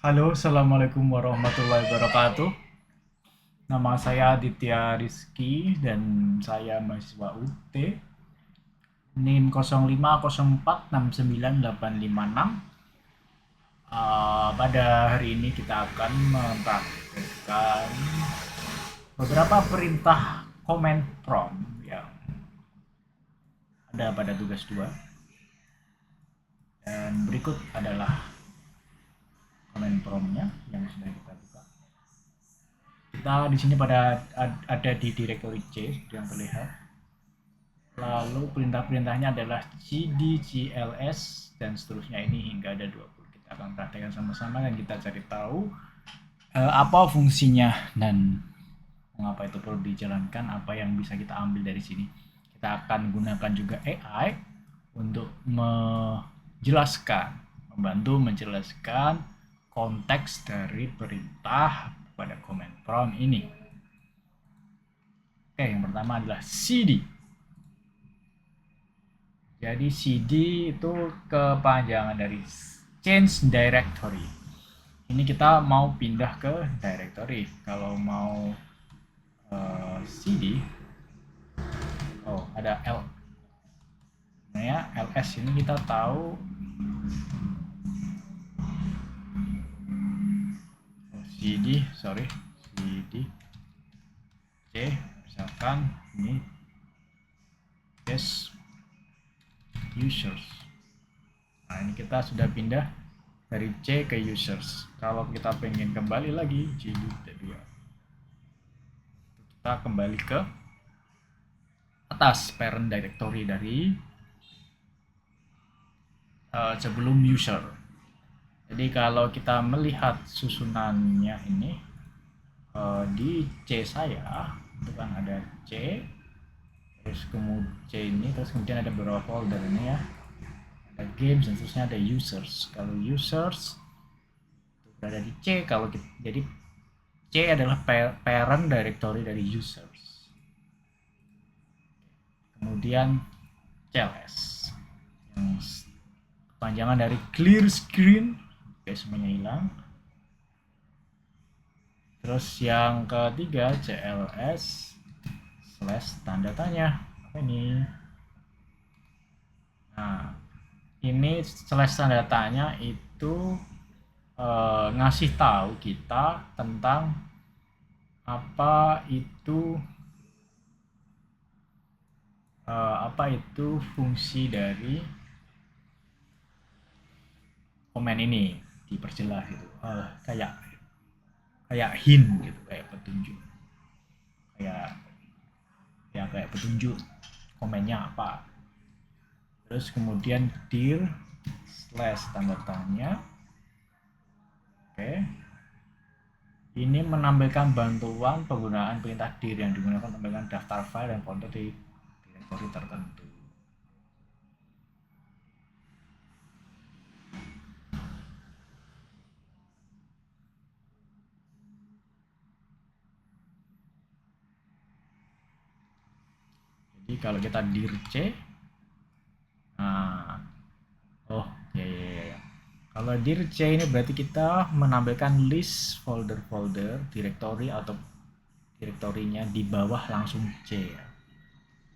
Halo, Assalamualaikum warahmatullahi wabarakatuh. Nama saya Aditya Rizky dan saya mahasiswa UT. NIM 05046986. Pada hari ini kita akan mempraktekkan beberapa perintah command prompt yang ada pada tugas 2. Dan berikut adalah command promptnya yang sudah kita buka. Kita di sini ada di directory C yang terlihat. Lalu perintah-perintahnya adalah cd, cls, dan seterusnya, ini hingga ada 20. Kita akan praktekkan sama-sama dan kita cari tahu apa fungsinya dan mengapa itu perlu dijalankan, apa yang bisa kita ambil dari sini. Kita akan gunakan juga AI untuk membantu menjelaskan konteks dari perintah pada command prompt ini. Oke, yang pertama adalah cd. Jadi cd itu kepanjangan dari change directory. Ini kita mau pindah ke directory. Kalau mau cd, oh ada l. Nah ya, ls ini kita tahu cd, cd c, misalkan ini test users. Nah ini kita sudah pindah dari C ke users. Kalau kita pengen kembali lagi cd kedua, kita kembali ke atas parent directory dari sebelum user. Jadi kalau kita melihat susunannya ini di C saya itu kan ada C, terus kemudian C ini, terus kemudian ada beberapa folder ini ya, ada games dan seterusnya, ada users. Kalau users itu berada di C, kalau kita, jadi C adalah parent directory dari users. Kemudian CLS yang kepanjangan dari clear screen, oke, semuanya hilang. Terus yang ketiga CLS slash tanda tanya, apa ini? Nah, ini slash tanda tanya itu ngasih tahu kita tentang apa itu fungsi dari komen ini, diperjelas gitu, kayak kayak hint gitu, kayak petunjuk, kayak kayak petunjuk komennya apa. Terus kemudian dir slash tanda tanya, oke, ini menampilkan bantuan penggunaan perintah dir yang digunakan untuk menampilkan daftar file dan folder di direktori tertentu. Jadi kalau kita dir C, nah, oh ya, ya, ya, ya. Kalau dir C ini berarti kita menampilkan list folder-folder direktori atau direktorinya di bawah langsung C ya.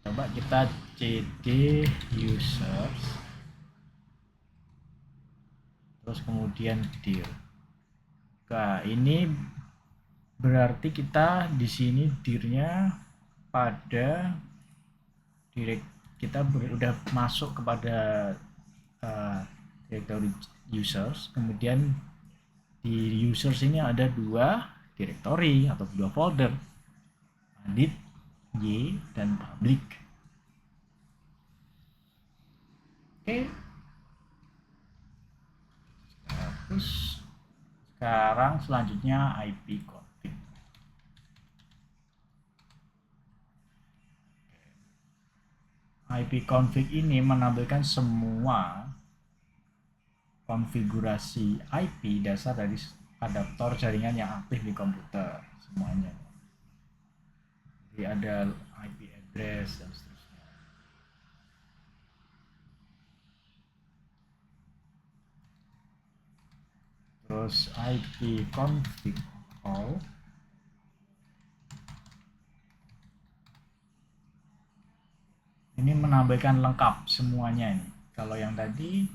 Coba kita cd users, terus kemudian dir. Nah, ini berarti kita di sini dirnya pada direct, kita udah masuk kepada directory users. Kemudian di users ini ada dua directory atau dua folder, edit y dan public. Oke, terus sekarang selanjutnya IP config. IP config ini menampilkan semua konfigurasi IP dasar dari adaptor jaringan yang aktif di komputer semuanya. Jadi ada IP address dan seterusnya. Terus Terus ipconfig all. Ini menampilkan lengkap semuanya ini. Kalau yang tadi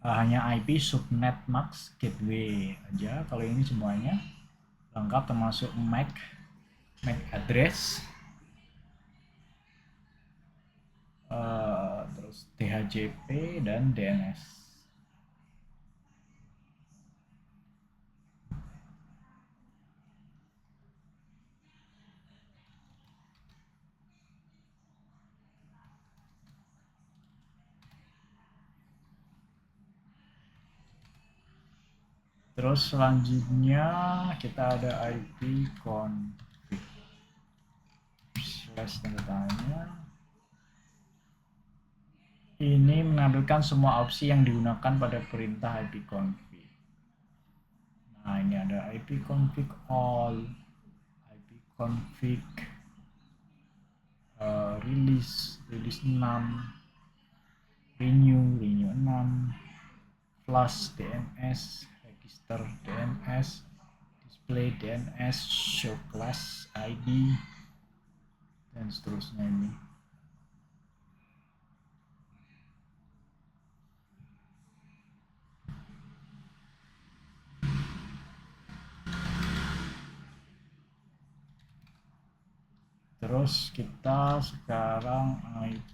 hanya IP subnet max gateway aja. Kalau ini semuanya lengkap termasuk MAC address, terus DHCP dan DNS. Terus selanjutnya kita ada ipconfig slash tanda tanya. Ini menampilkan semua opsi yang digunakan pada perintah ipconfig. Nah, ini ada ipconfig all, ipconfig release 6, renew 6, flash DNS, register DNS, display DNS, show class ID, dan seterusnya ini. Terus kita sekarang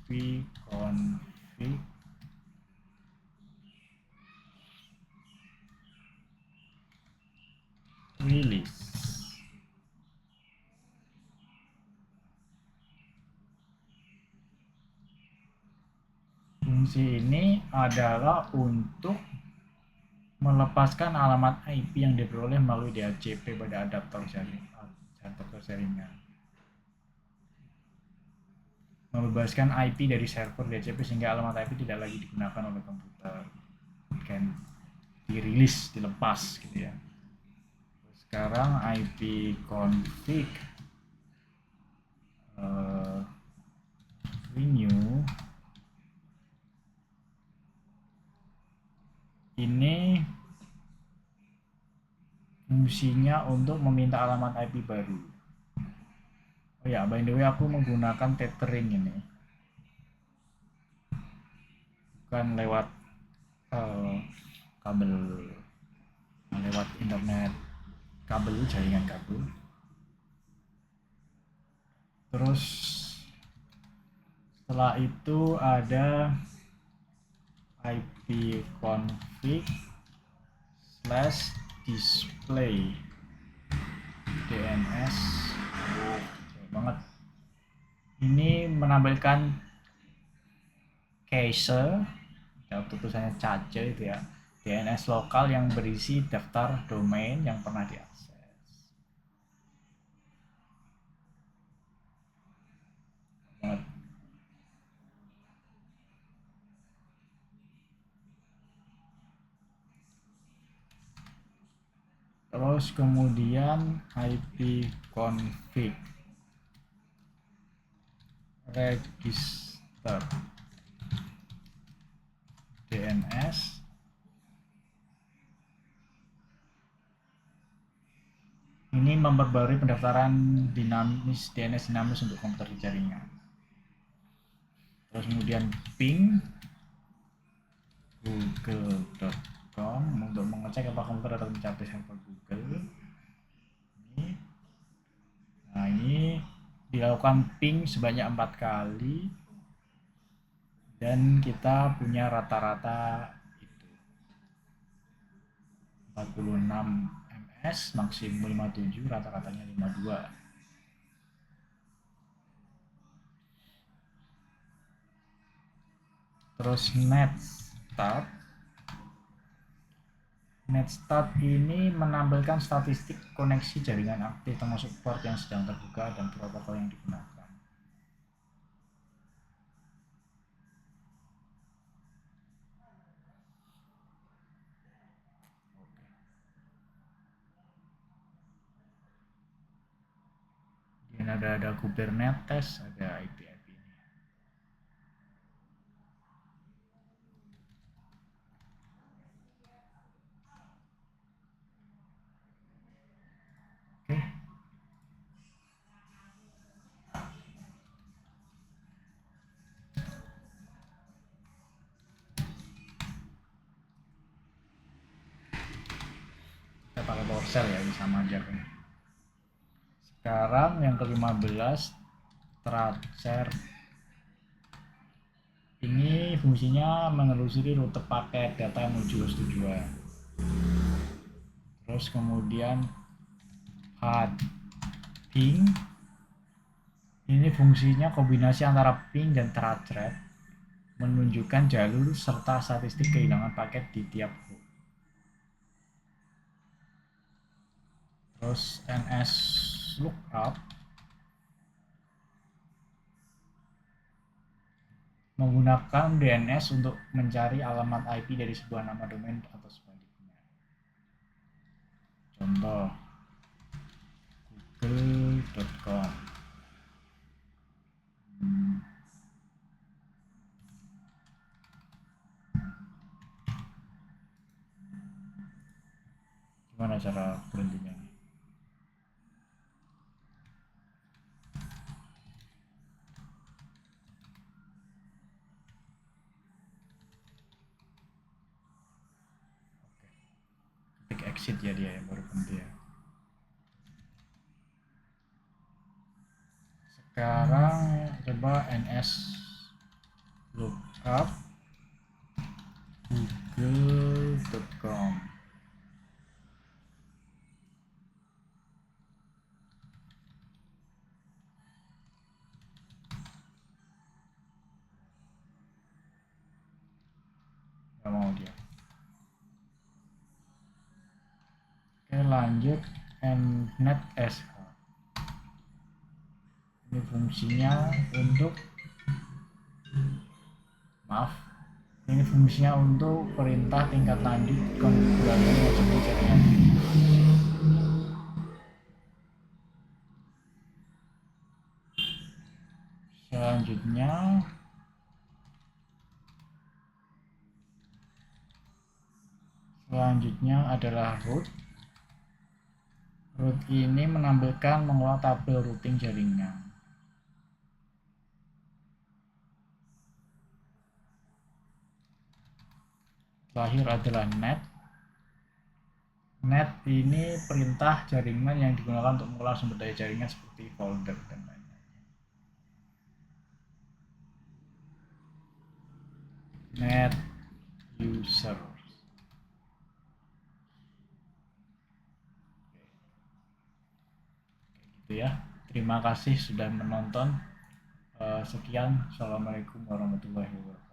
ipconfig release. Fungsi ini adalah untuk melepaskan alamat IP yang diperoleh melalui DHCP pada adapter jaringan. Membebaskan IP dari server DHCP sehingga alamat IP tidak lagi digunakan oleh komputer. Kan dirilis, dilepas gitu ya. Sekarang ipconfig renew ini fungsinya untuk meminta alamat IP baru. Oh ya, by the way aku menggunakan tethering ini, bukan lewat kabel, lewat internet kabel, jaringan kabel. Terus setelah itu ada ipconfig slash display DNS. Banget. Ini menampilkan cache, tulisannya cache itu ya, DNS lokal yang berisi daftar domain yang pernah diakses. Banget. Terus kemudian ipconfig register DNS. Ini memperbarui pendaftaran DNS dinamis untuk komputer di jaringan. Terus kemudian ping google.com untuk mengecek apakah komputer dapat mencapai server Google. Nah, ini dilakukan ping sebanyak 4 kali dan kita punya rata-rata itu 46 ms, maksimum 57, rata-ratanya 52. Terus netstat ini menampilkan statistik koneksi jaringan aktif termasuk port yang sedang terbuka dan protokol yang digunakan. Ini ada Kubernetes, ada IP ini. pakai PowerShell ya, sama aja kan. Sekarang yang ke-15, tracer. Ini fungsinya menelusuri rute paket data menuju host tujuan. Terus kemudian path ping. Ini fungsinya kombinasi antara ping dan tracer, menunjukkan jalur serta statistik kehilangan paket di tiap host. Terus ns lookup menggunakan DNS untuk mencari alamat IP dari sebuah nama domain atau sebaliknya. Contoh google.com. Gimana cara berhentinya? Klik exit ya dia yang baru berhenti ya. Sekarang coba ns lookup google.com. Nggak mau dia. Oke, lanjut netsh. Ini fungsinya untuk ini fungsinya untuk perintah tingkat lanjut konfigurasi manajemen jaringan. Selanjutnya adalah root. Root ini menampilkan mengolah tabel routing jaringan. Terakhir adalah net. Net ini perintah jaringan yang digunakan untuk mengolah sumber daya jaringan seperti folder dan lain-lain. Net user. Gitu ya. Terima kasih sudah menonton. Sekian. Assalamualaikum warahmatullahi wabarakatuh.